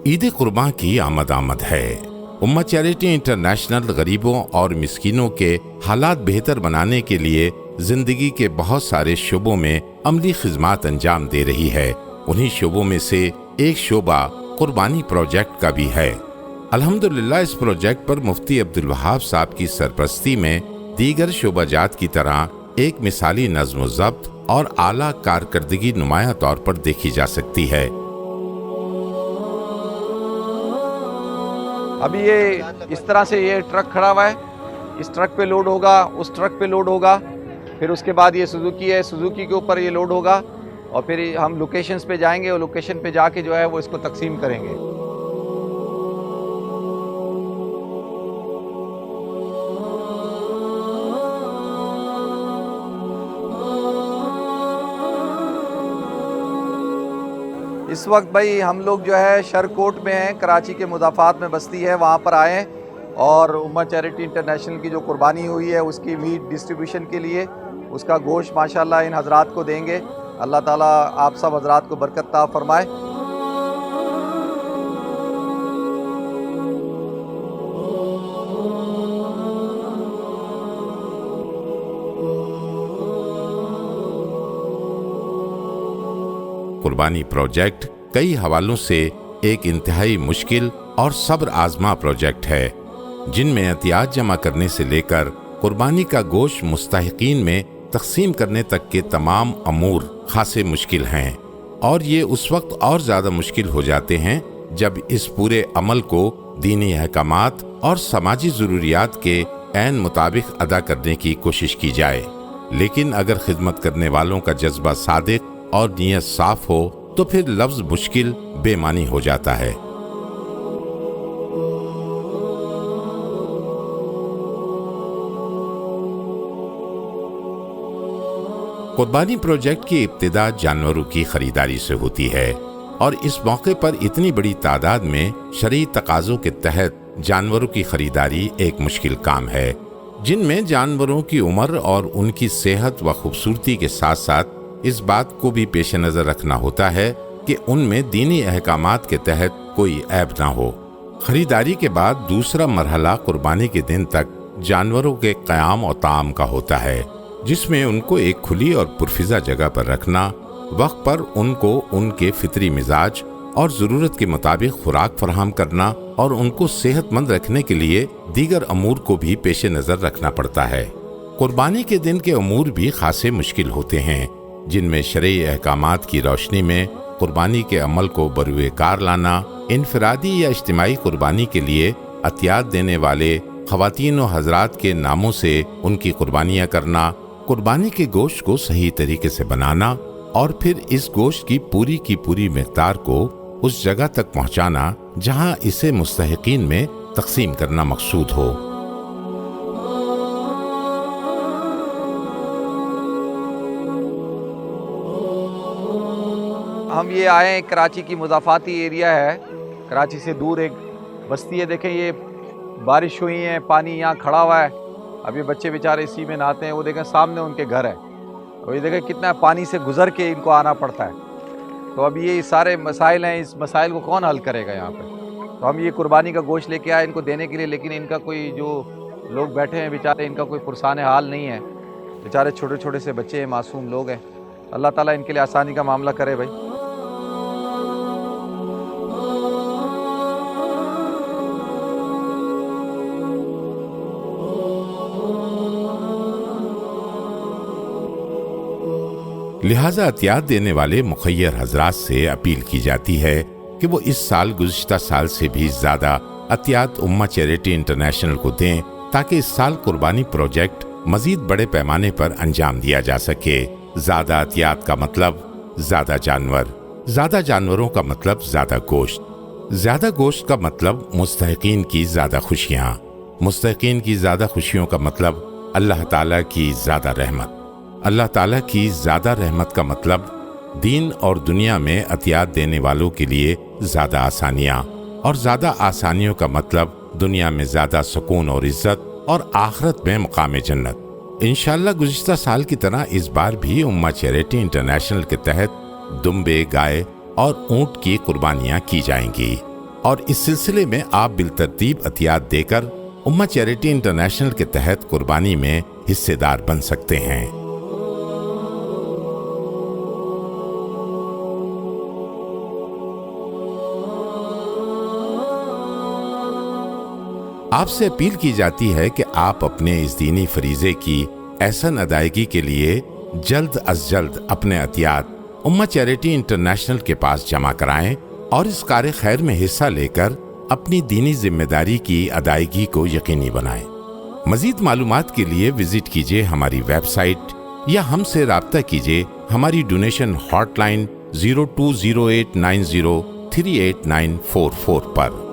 عید قرباں کی آمد ہے۔ امہ چیریٹی انٹرنیشنل غریبوں اور مسکینوں کے حالات بہتر بنانے کے لیے زندگی کے بہت سارے شعبوں میں عملی خدمات انجام دے رہی ہے۔ انہی شعبوں میں سے ایک شعبہ قربانی پروجیکٹ کا بھی ہے۔ الحمدللہ اس پروجیکٹ پر مفتی عبدالوہاب صاحب کی سرپرستی میں دیگر شعبہ جات کی طرح ایک مثالی نظم و ضبط اور اعلیٰ کارکردگی نمایاں طور پر دیکھی جا سکتی ہے۔ ابھی یہ اس طرح سے یہ ٹرک کھڑا ہوا ہے، اس ٹرک پہ لوڈ ہوگا، اس ٹرک پہ لوڈ ہوگا، پھر اس کے بعد یہ سوزوکی ہے، سوزوکی کے اوپر یہ لوڈ ہوگا اور پھر ہم لوکیشنز پہ جائیں گے اور لوکیشن پہ جا کے جو ہے وہ اس کو تقسیم کریں گے۔ اس وقت بھائی ہم لوگ جو ہے شرکوٹ میں ہیں، کراچی کے مضافات میں بستی ہے، وہاں پر آئے ہیں اور امہ چیریٹی انٹرنیشنل کی جو قربانی ہوئی ہے اس کی میٹ ڈسٹریبیوشن کے لیے اس کا گوشت ماشاءاللہ ان حضرات کو دیں گے۔ اللہ تعالیٰ آپ سب حضرات کو برکت عطا فرمائے۔ قربانی پروجیکٹ کئی حوالوں سے ایک انتہائی مشکل اور صبر آزما پروجیکٹ ہے، جن میں عطیات جمع کرنے سے لے کر قربانی کا گوشت مستحقین میں تقسیم کرنے تک کے تمام امور خاصے مشکل ہیں، اور یہ اس وقت اور زیادہ مشکل ہو جاتے ہیں جب اس پورے عمل کو دینی احکامات اور سماجی ضروریات کے عین مطابق ادا کرنے کی کوشش کی جائے۔ لیکن اگر خدمت کرنے والوں کا جذبہ صادق اور نیت صاف ہو تو پھر لفظ مشکل بے معنی ہو جاتا ہے۔ قربانی پروجیکٹ کی ابتدا جانوروں کی خریداری سے ہوتی ہے، اور اس موقع پر اتنی بڑی تعداد میں شرعی تقاضوں کے تحت جانوروں کی خریداری ایک مشکل کام ہے، جن میں جانوروں کی عمر اور ان کی صحت و خوبصورتی کے ساتھ ساتھ اس بات کو بھی پیش نظر رکھنا ہوتا ہے کہ ان میں دینی احکامات کے تحت کوئی عیب نہ ہو۔ خریداری کے بعد دوسرا مرحلہ قربانی کے دن تک جانوروں کے قیام و طعام کا ہوتا ہے، جس میں ان کو ایک کھلی اور پرفضا جگہ پر رکھنا، وقت پر ان کو ان کے فطری مزاج اور ضرورت کے مطابق خوراک فراہم کرنا، اور ان کو صحت مند رکھنے کے لیے دیگر امور کو بھی پیش نظر رکھنا پڑتا ہے۔ قربانی کے دن کے امور بھی خاصے مشکل ہوتے ہیں، جن میں شرعی احکامات کی روشنی میں قربانی کے عمل کو بروئے کار لانا، انفرادی یا اجتماعی قربانی کے لیے عطیات دینے والے خواتین و حضرات کے ناموں سے ان کی قربانیاں کرنا، قربانی کے گوشت کو صحیح طریقے سے بنانا، اور پھر اس گوشت کی پوری مقدار کو اس جگہ تک پہنچانا جہاں اسے مستحقین میں تقسیم کرنا مقصود ہو۔ ہم یہ آئے ہیں، کراچی کی مضافاتی ایریا ہے، کراچی سے دور ایک بستی ہے۔ دیکھیں یہ بارش ہوئی ہے، پانی یہاں کھڑا ہوا ہے، اب یہ بچے بیچارے اسی میں نہاتے ہیں، وہ دیکھیں سامنے ان کے گھر ہے، اور یہ دیکھیں کتنا پانی سے گزر کے ان کو آنا پڑتا ہے۔ تو اب یہ سارے مسائل ہیں، اس مسائل کو کون حل کرے گا یہاں پہ؟ تو ہم یہ قربانی کا گوشت لے کے آئے ان کو دینے کے لیے، لیکن ان کا کوئی جو لوگ بیٹھے ہیں بیچارے، ان کا کوئی پرسان حال نہیں ہے، بیچارے چھوٹے چھوٹے سے بچے ہیں، معصوم لوگ ہیں۔ اللہ تعالیٰ ان کے لیے آسانی کا معاملہ کرے بھائی۔ لہٰذا عطیات دینے والے مخیر حضرات سے اپیل کی جاتی ہے کہ وہ اس سال گزشتہ سال سے بھی زیادہ عطیات امہ چیریٹی انٹرنیشنل کو دیں، تاکہ اس سال قربانی پروجیکٹ مزید بڑے پیمانے پر انجام دیا جا سکے۔ زیادہ عطیات کا مطلب زیادہ جانور، زیادہ جانوروں کا مطلب زیادہ گوشت، زیادہ گوشت کا مطلب مستحقین کی زیادہ خوشیاں، مستحقین کی زیادہ خوشیوں کا مطلب اللہ تعالیٰ کی زیادہ رحمت، اللہ تعالیٰ کی زیادہ رحمت کا مطلب دین اور دنیا میں عطیات دینے والوں کے لیے زیادہ آسانیاں، اور زیادہ آسانیوں کا مطلب دنیا میں زیادہ سکون اور عزت، اور آخرت میں مقام جنت۔ انشاءاللہ گزشتہ سال کی طرح اس بار بھی امہ چیریٹی انٹرنیشنل کے تحت دمبے، گائے اور اونٹ کی قربانیاں کی جائیں گی۔ اور اس سلسلے میں آپ بالترتیب عطیات دے کر امہ چیریٹی انٹرنیشنل کے تحت قربانی میں حصے دار بن سکتے ہیں۔ آپ سے اپیل کی جاتی ہے کہ آپ اپنے اس دینی فریضے کی احسن ادائیگی کے لیے جلد از جلد اپنے عطیات امہ چیریٹی انٹرنیشنل کے پاس جمع کرائیں اور اس کار خیر میں حصہ لے کر اپنی دینی ذمہ داری کی ادائیگی کو یقینی بنائیں۔ مزید معلومات کے لیے وزٹ کیجیے ہماری ویب سائٹ یا ہم سے رابطہ کیجیے ہماری ڈونیشن ہاٹ لائن 0208903844 پر۔